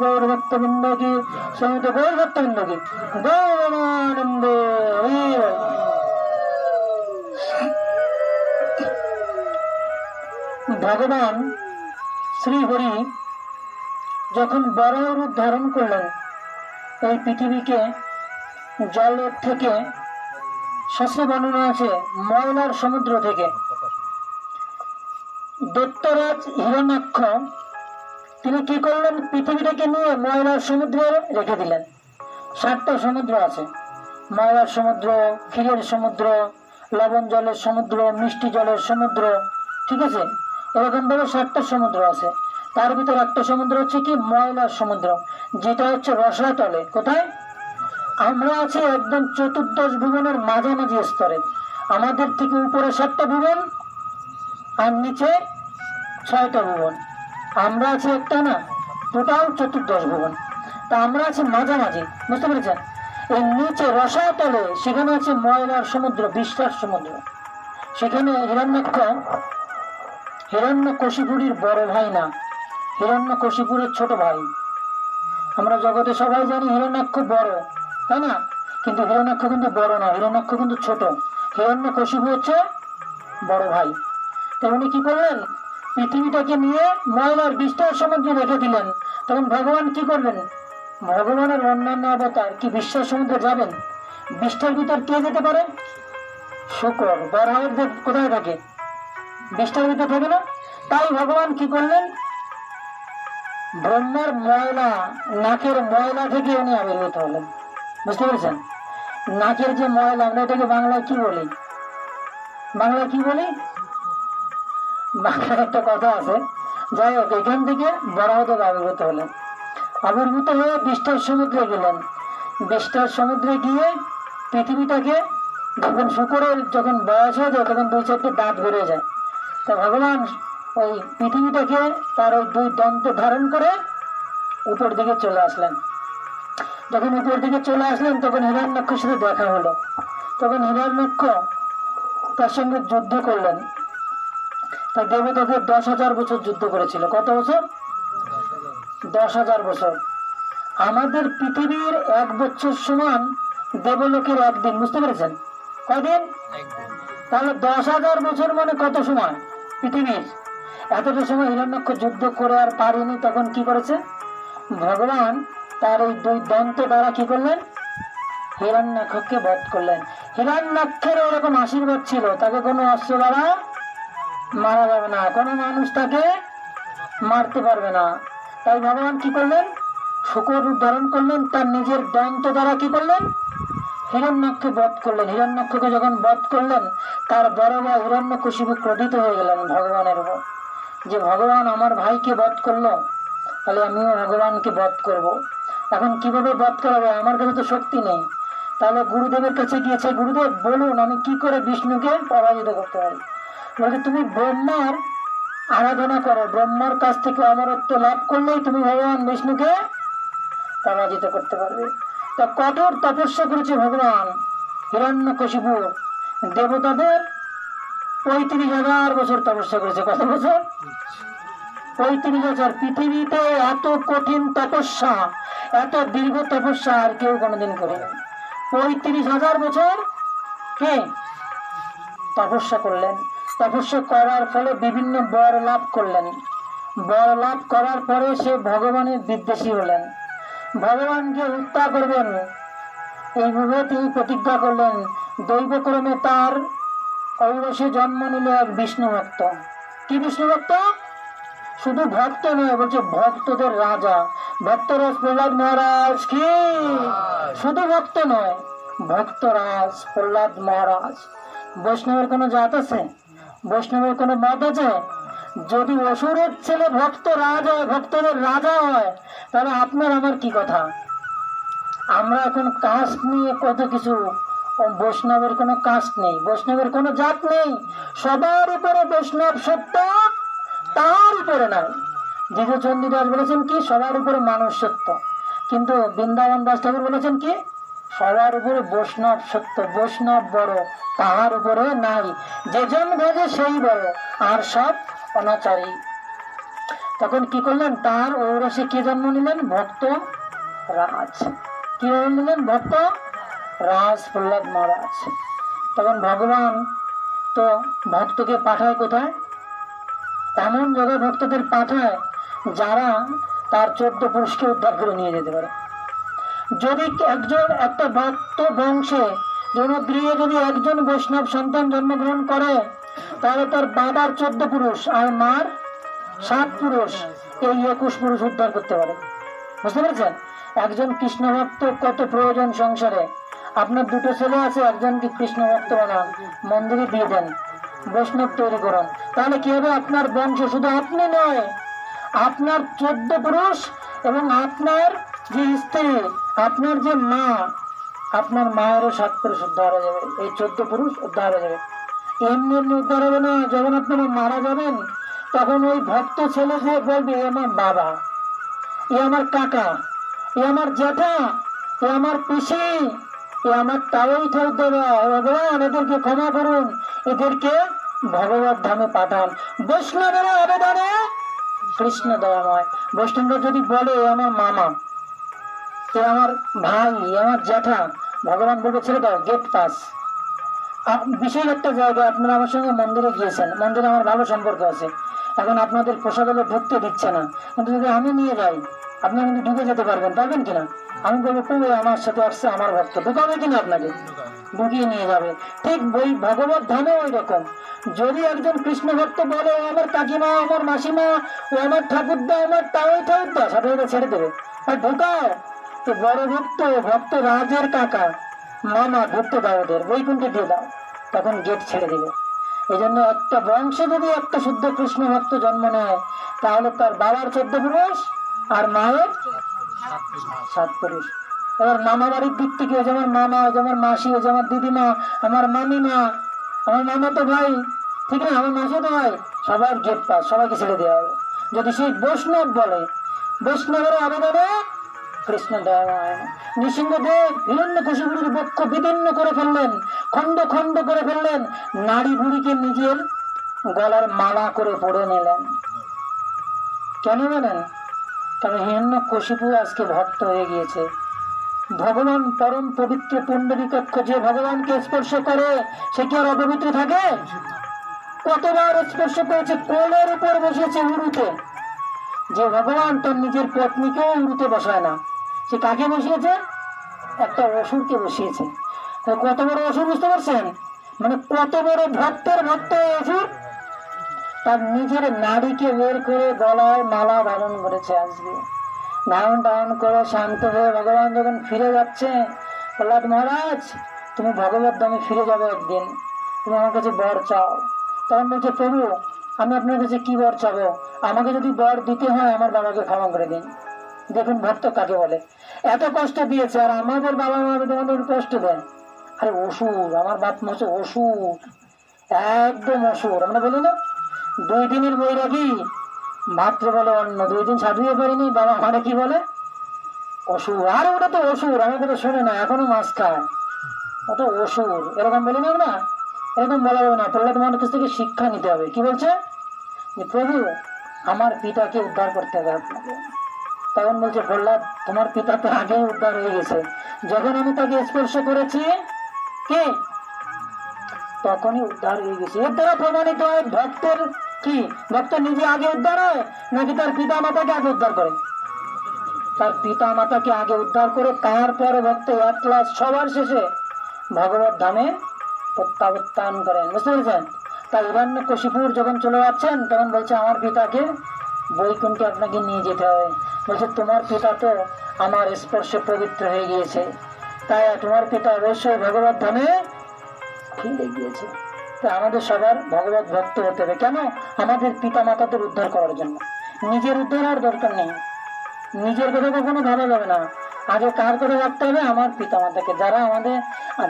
গৌর ভক্তবৃন্দ কি, সমস্ত গৌর ভক্তবৃন্দ কি, গৌরানন্দ। ভগবান শ্রীহরি যখন বরাহ রূপ ধারণ করলেন, এই পৃথিবীকে জলের থেকে, শাস্ত্রে বর্ণনা আছে ময়লার সমুদ্র থেকে, দৈত্যরাজ হিরণ্যাক্ষ তিনি কি করলেন, পৃথিবীটাকে নিয়ে ময়লার সমুদ্রে রেখে দিলেন। 7টা সমুদ্র আছে, ময়লার সমুদ্র, ক্ষীরের সমুদ্র, লবণ জলের সমুদ্র, মিষ্টি জলের সমুদ্র, ঠিক আছে, এরকম ভাবে 7টা সমুদ্র আছে। তার ভিতর একটা সমুদ্র হচ্ছে কি ময়লার সমুদ্র, যেটা হচ্ছে রসাতলে। কোথায়? আমরা আছি একদম চতুর্দশ ভুবনের মাঝামাঝি স্তরে। আমাদের থেকে উপরে 7টা ভুবন আর নিচে 6টা ভুবন। আমরা আছি একটা না, টোটাল চতুর্দশ ভুবন। তা আমরা আছি মাঝামাঝি, বুঝতে পেরেছেন? এই নিচে রসাতলে সেখানে আছে ময়লার সমুদ্র, বিশ্বাস সমুদ্র। সেখানে হিরণ্যকশিপুরীর বড় ভাই না, হিরণ্যকশিপুরের ছোট ভাই। আমরা জগতে সবাই জানি হিরণ্যাক্ষ বড়, তাই না? কিন্তু হিরণ্যাক্ষ কিন্তু বড় না, হিরণ্যাক্ষ কিন্তু ছোট। হিরণ্যকশিপু হচ্ছে বড় ভাই। তো উনি কি করলেন, পৃথিবীটাকে নিয়ে ময়লার বিশ্বাস সমুদ্রে রেখে দিলেন। তখন ভগবান কি করলেন, ভগবানের অন্যান্য অবতার কি বিশ্বাস সমুদ্রে যাবেন? বিষ্ঠার ভিতর কে যেতে পারে? শুকর। বরাহের দেব কোথায় থাকে? বিষ্ঠার ভিতর থাকে না। তাই ভগবান কি করলেন, ব্রহ্মার ময়লা, নাকের ময়লা থেকে উনি আবির্ভূত হলেন। বুঝতে পেরেছেন? নাকের যে ময়লা, আমরা এটাকে বাংলায় কি বলি? বাংলায় কি বলি? বাংলায় একটা কথা আছে, যাই হোক, এখান থেকে বরাহদেব আবির্ভূত হলেন। আবির্ভূত হয়ে বিষ্ঠার সমুদ্রে গেলেন। বিষ্ঠার সমুদ্রে গিয়ে পৃথিবীটাকে, যখন শুকরের যখন বয়স হয়ে যায় তখন 2-4টে দাঁত বেড়ে যায়। তা ভগবান ওই পৃথিবীটাকে তার ওই 2 দন্ত ধারণ করে উপর দিকে চলে আসলেন। যখন উপর দিকে চলে আসলেন তখন হিরণ্যাক্ষর সাথে দেখা হলো। তখন হিরণ্যাক্ষ তার সঙ্গে যুদ্ধ করলেন। তা দেবতাদের 10,000 বছর যুদ্ধ করেছিল। কত বছর? 10,000 বছর। আমাদের পৃথিবীর 1 বছর সমান দেবলোকের 1 দিন। বুঝতে পেরেছেন? কয়দিন? তাহলে 10,000 বছর মানে কত সময় পৃথিবীর? এতটা সময় হিরণ্যাক্ষ যুদ্ধ করে আর পারেনি। তখন কি করেছে ভগবান, তার ওই 2 দন্ত দ্বারা কি করলেন, হিরণ্যাক্ষকে বধ করলেন। হিরণ্যাক্ষের এরকম আশীর্বাদ ছিল, তাকে কোনো অস্ত্র দ্বারা মারা যাবে না, কোনো মানুষ তাকে মারতে পারবে না। তাই ভগবান কি করলেন, শুকর রূপ ধারণ করলেন, তার নিজের দন্ত দ্বারা কি করলেন, হিরণ্যাক্ষকে বধ করলেন। হিরণ্যাক্ষকে যখন বধ করলেন, তার বড় ভাই হিরণ্যকশিপু ক্রোধিত হয়ে গেলেন ভগবানের উপর, যে ভগবান আমার ভাইকে বধ করলো, তাহলে আমিও ভগবানকে বধ করব। এখন কিভাবে বধ করাবে, আমার কাছে তো শক্তি নেই। তাহলে গুরুদেবের কাছে গিয়েছে, গুরুদেব বলুন আমি কি করে বিষ্ণুকে পরাজিত করতে পারি। বলছে তুমি ব্রহ্মার আরাধনা করো, ব্রহ্মার কাছ থেকে অমরত্ব লাভ করলেই তুমি ভগবান বিষ্ণুকে পরাজিত করতে পারবে। তা কঠোর তপস্যা করেছে ভগবান হিরণ্যকশিপু। দেবতাদের 35,000 বছর তপস্যা করেছে। কত বছর? 35,000। পৃথিবীতে এত কঠিন তপস্যা, এত দীর্ঘ তপস্যা আর কেউ কোনোদিন করেনি। 35,000 বছর কে তপস্যা করলেন। তপস্যা করার ফলে বিভিন্ন বর লাভ করলেন। বর লাভ করার পরে সে ভগবানের বিদ্বেষী হলেন, ভগবানকে হত্যা করবেন। এইভাবে তিনি প্রতিজ্ঞা করলেন। দৈবক্রমে তার ঔরসে জন্ম নিল এক বিষ্ণু ভক্ত। কি বিষ্ণু ভক্ত? শুধু ভক্ত নয়, বলছে ভক্তদের রাজা ভক্তরাজ প্রহ্লাদ মহারাজ কি? শুধু ভক্ত নয়, ভক্তরাজ প্রহ্লাদ মহারাজ। বৈষ্ণবের কোনো জাত আছে? বৈষ্ণবের কোনো মত আছে? যদি অসুরের ছেলে ভক্ত রাজ হয়, ভক্তদের রাজা হয়, তাহলে আপনার আমার কি কথা? আমরা এখন কাস্ট নিয়ে কত কিছু, বৈষ্ণবের কোনো কাস্ট নেই, বৈষ্ণবের কোনো জাত নেই, সবার উপরে বৈষ্ণব সত্য, তার উপরে নাই। দ্বিজচন্ডী দাস বলেছেন কি, সবার উপরে মানুষ সত্য। কিন্তু বৃন্দাবন দাস ঠাকুর বলেছেন কি, সবার উপরে বৈষ্ণব সত্য, বৈষ্ণব বড়, তাহার উপরে নাই। যেজন ভোজে সেই বড়, আর সব অনাচারী। তখন কি করলেন, তার ঔরসে কে জন্ম নিলেন, ভক্ত রাজ। কি জন্ম নিলেন, ভক্ত রাজ প্রহ্লাদ মহারাজ। তখন ভগবান তো ভক্তকে পাঠায় কোথায়, এমন জায়গায় ভক্তদের পাঠায় যারা তার 14 পুরুষকে উদ্ধার করে নিয়ে যেতে পারে। যদি একটা ভক্ত বংশে গৃহে যদি একজন বৈষ্ণব সন্তান জন্মগ্রহণ করে, তাহলে তার বাবার 14 পুরুষ আর মার 7 পুরুষ, এই 21 পুরুষ উদ্ধার করতে পারে। বুঝতে পেরেছেন? একজন কৃষ্ণ ভক্ত কত প্রয়োজন সংসারে। আপনার 2টো ছেলে আছে, একজনকে কৃষ্ণ ভক্ত বানান, মন্দিরে দিয়ে দেন, বৈষ্ণব তৈরি করুন, তাহলে কি হবে, আপনার বংশ শুধু আপনি নয়, আপনার 14 পুরুষ এবং আপনার যে স্ত্রী, আপনার যে মা, আপনার মায়েরও 7 পুরুষ উদ্ধার হয়ে যাবে, এই 14 পুরুষ উদ্ধার হয়ে যাবে। এমনি এমনি উদ্ধার হবে না। যখন আপনারা মারা যাবেন, তখন ওই ভক্ত ছেলে যে বলবে, এ আমার বাবা, এ আমার কাকা, এ আমার জ্যাঠা, এ আমার পিসি, এ আমার তাওই ঠাকুর, ভগবান এদেরকে ক্ষমা করুন, এদেরকে ভগবত ধামে পাঠান। বৈষ্ণবের আবেদনে কৃষ্ণ দয়াময়। বৈষ্ণবরা যদি বলে এ আমার মামা, এ আমার ভাই, এ আমার জ্যাঠা, ভগবান বলবে ছেড়ে দাও, গেট পাস। বিশেষ একটা জায়গায় আপনারা আমার সঙ্গে মন্দিরে গিয়েছেন, মন্দিরে আমার ভালো সম্পর্ক আছে, এখন আপনাদের প্রসাদ হলে ঢুকতে দিচ্ছে না, কিন্তু যদি আমি নিয়ে যাই আপনারা কিন্তু ঢুকে যেতে পারবেন কিনা? আমি বলবো তুমি আমার সাথে আসছে আমার ভক্ত, ঢুকাবে কিনা? আপনাকে ঢুকিয়ে নিয়ে যাবে। ঠিক বই ভগবত ধামে ওই রকম। যদি একজন কৃষ্ণ ভক্ত বলে ও আমার কাকিমা, আমার মাসিমা, ও আমার ঠাকুরদা, আমার তাওই ঠাকুরদা, সাথে ছেড়ে দেবে আর ঢুকাও। তো বড় ভক্ত রাজের কাকা মামা, ঢুকতে দাও, ওদের বৈকুণ্ঠে দিয়ে দাও, তখন গেট ছেড়ে দেবে। এই জন্য একটা বংশে যদি একটা শুদ্ধ কৃষ্ণ ভক্ত জন্ম নেয়, তাহলে তার বাবার 14 পুরুষ আর মায়ের 7 পুরুষ। এবার মামা বাড়ির দিক থেকে ওই যে আমার মামা, ওই যে আমার মাসি, ওই যে আমার দিদিমা, আমার মামিমা, আমার মামা তো ভাই, ঠিক না, আমার মাসি তো ভাই, সবার গেট পাস, সবাইকে ছেড়ে দেওয়া হবে। যদি সেই বৈষ্ণব বলে, বৈষ্ণবের আবেদনে কৃষ্ণ দয়াময়। নৃসিংহদেব হিরণ্যকশিপুরের বক্ষ বিদীর্ণ করে ফেললেন, খণ্ড খণ্ড করে ফেললেন, নারী বুড়িকে নিজের গলার মালা করে পড়ে নিলেন। কেন জানেন? তবে হিরণ্যকশিপু আজকে ভক্ত হয়ে গিয়েছে। ভগবান পরম পবিত্র পুণ্ডরীকাক্ষ, যে ভগবানকে স্পর্শ করে সে কি আর অপবিত্র থাকে? কতবার স্পর্শ করেছে, কোলের উপর বসেছে উরুতে। যে ভগবান তার নিজের পত্নীকেও উরুতে বসায় না, সে কাকে বসিয়েছে? একটা অসুরকে বসিয়েছে। কত বড় অসুর, বুঝতে পারছেন? মানে কত বড় ভক্তের ভক্ত অসুর, তার নিজের নারীকে বের করে গলায় মালা ধারণ করেছে। আজকে ধারণ করে শান্ত হয়ে ভগবান যখন ফিরে যাচ্ছে, প্রহ্লাদ মহারাজ তুমি ভগবত ধামে ফিরে যাবে একদিন, তুমি আমার কাছে বর চাও। তখন বলছে, প্রভু আমি আপনার কাছে কি বর চাবো? আমাকে যদি বর দিতে হয় আমার বাবাকে ক্ষমা করে দিন। দেখুন ভক্ত কাকে বলে। এত কষ্ট দিয়েছে, আর আমাদের বাবা মা তোমাদের কষ্ট দেয়। আরে অসুর, আমার বাপ মাসে অসুর, একদম অসুর। আমরা বলি না 2 দিনের বৈরাগী, মাত্র বলে অন্য, 2 দিন সাধুয়ে পারিনি, বাবা মানে কি বলে অসুর। আর ওটা তো অসুর, আমাকে তো শোনে না, এখনো মাছ খায়, ওটা অসুর, এরকম বলি না আমরা। এরকম বলা যাবে না। প্রহ্লাদ মহারাজ কাছ থেকে শিক্ষা নিতে হবে। কি বলছে? যে প্রভু আমার পিতাকে উদ্ধার করতে হবে আপনাকে। তখন বলছে, প্রহ্লাদ তোমার পিতা তো আগেই উদ্ধার হয়ে গেছে, যখন আমি তাকে স্পর্শ করেছি কি তখনই উদ্ধার হয়ে গেছে। এর দ্বারা প্রমাণিত হয় ভক্তের কি, ভক্ত নিজে আগে উদ্ধার হয় নাকি তার পিতা মাতাকে আগে উদ্ধার করে? তার পিতা মাতাকে আগে উদ্ধার করে তারপরে ভক্ত একলাস সবার শেষে ভগবত ধামে প্রত্যাবর্তন করেন। বুঝতে পেরেছেন? তাই হিরণ্যকশিপুর যখন চলে যাচ্ছেন, তখন বলছে আমার পিতাকে বৈকুণ্ঠে আপনাকে নিয়ে যেতে হবে। বলছে তোমার পিতা তো আমার স্পর্শে পবিত্র হয়ে গিয়েছে, তাই তোমার পিতা অবশ্যই ভগবত ধামে ফিরে গিয়েছে। তাই আমাদের সবার ভগবত ভক্ত হতে হবে। কেন? আমাদের পিতা মাতাদের উদ্ধার করার জন্য। নিজের উদ্ধার আর দরকার নেই, নিজের কথা কখনো ভাবা যাবে না। আগে কার করে রাখতে হবে? আমার পিতা মাতাকে,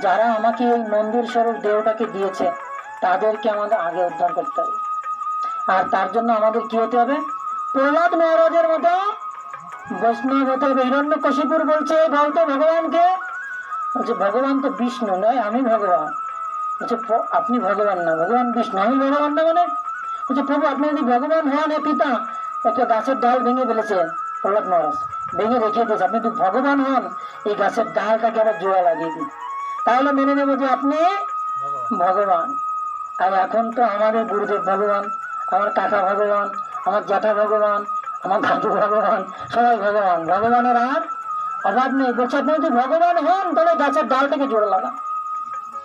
যারা আমাকে এই মন্দির স্বরূপ দেহটাকে দিয়েছে, তাদেরকে আমাদের আগে উদ্ধার করতে হবে। আর তার জন্য আমাদের কি হতে হবে? প্রহ্লাদ মহারাজের মতো বৈষ্ণব হতে হবে। হিরণ্যকশিপুর বলছে বলতো ভগবানকে, বলছে ভগবান তো বিষ্ণু নয়, আমি ভগবান। বলছে আপনি ভগবান না, ভগবান বিষ্ণু, আমি ভগবান না। মানে বলছে প্রভু আপনি যদি ভগবান হন এ পিতা, একটা গাছের ডাল ভেঙে ফেলেছে প্রহ্লাদ মহারাজ, ভেঙে রেখে দিয়েছে। আপনি যদি ভগবান হন, এই গাছের ডালটাকে আবার জোড়া লাগিয়ে দিন, তাহলে মেনে নেবো যে আপনি ভগবান। আর এখন তো আমাদের গুরুদেব ভগবান, আমার কাকা ভগবান, আমার জ্যাঠা ভগবান, আমার দাদু ভগবান, সবাই ভগবান। ভগবানের আর অভাব নেই। বলছে আপনি যদি ভগবান হন তাহলে গাছের ডালটাকে জোড়া লাগান।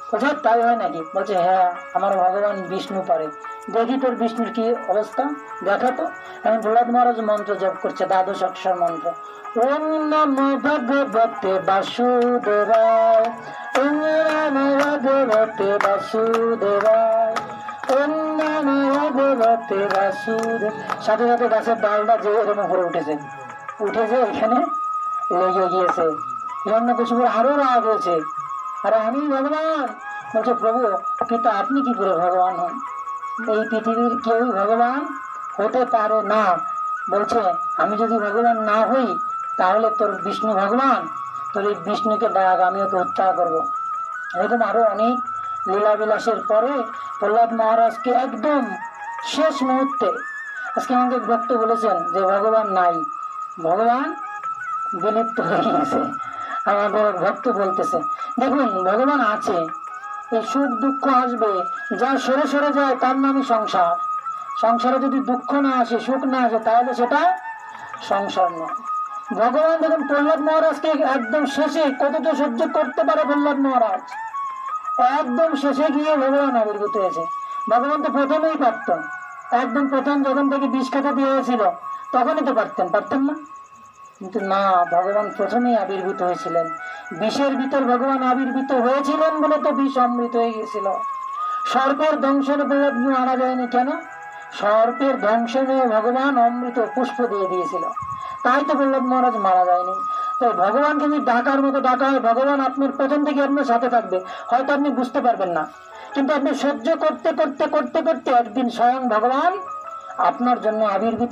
বলছে তাই হয় নাকি? বলছে হ্যাঁ, আমার ভগবান বিষ্ণু পারে। দেখি তোর বিষ্ণুর কি অবস্থা, দেখা তো। এখন প্রহ্লাদ মহারাজ মন্ত্র জপ করছে, দ্বাদশ অক্ষর মন্ত্র। ওম নমো ভগবতে বাসুদেবায়, ওম নমো ভগবতে বাসুদেবায়, ওম নমো ভগবতে বাসুদেব। সাথে সাথে গাছের ডালটা যে এরকম উপরে উঠেছে, এখানে লেগে গিয়েছে। হিরণ্যকশিপুর আরো রাগ হয়েছে, আরে আমি ভগবান। বলছে প্রভু, কিন্তু আপনি কি করে ভগবান হন? এই পৃথিবীর কেউই ভগবান হতে পারে না। বলছে আমি যদি ভগবান না হই তাহলে তোর বিষ্ণু ভগবান, তোর এই বিষ্ণুকে ডাক, আমি ওকে হত্যা করবো। এরকম আরো অনেক লীলা বিলাসের পরে প্রহ্লাদ মহারাজকে একদম শেষ মুহূর্তে, আজকে আমাকে ভক্ত বলেছেন যে ভগবান নাই, ভগবান বিলুপ্ত হয়ে গেছে। আমাদের ভক্ত বলতেছে দেখুন ভগবান আছে, এই সুখ দুঃখ আসবে, যা সরে সরে যায় তার নামই সংসার। সংসারে যদি দুঃখ না আসে, সুখ না আসে, তাহলে সেটা সংসার নয়। ভগবান দেখুন প্রহ্লাদ মহারাজকে একদম শেষে কতটা সহ্য করতে পারে প্রহ্লাদ মহারাজ, একদম শেষে গিয়ে ভগবান আবির্ভূত হয়েছে। ভগবান তো প্রথমেই পারতেন, একদম প্রথম যখন থেকে বিষ খেতে দিয়ে হয়েছিল তখনই তো পারতেন না, কিন্তু না, ভগবান প্রথমেই আবির্ভূত হয়েছিলেন। বিষের ভিতর ভগবান আবির্ভূত হয়েছিলেন বলে তো বিষ অমৃত হয়ে গেছিল। সর্পের দংশনে প্রহ্লাদ মারা যায়নি কেন? সর্পের দংশনে ভগবান অমৃত পুষ্প দিয়ে দিয়েছিল, তাই তো প্রহ্লাদ মহারাজ মারা যায়নি। তাই ভগবানকে যদি ডাকার মতো ডাকা হয়, ভগবান আপনার প্রথম থেকে আপনার সাথে থাকবে। হয়তো আপনি বুঝতে পারবেন না, কিন্তু আপনি সহ্য করতে করতে করতে করতে একদিন স্বয়ং ভগবান আপনার জন্য আবির্ভূত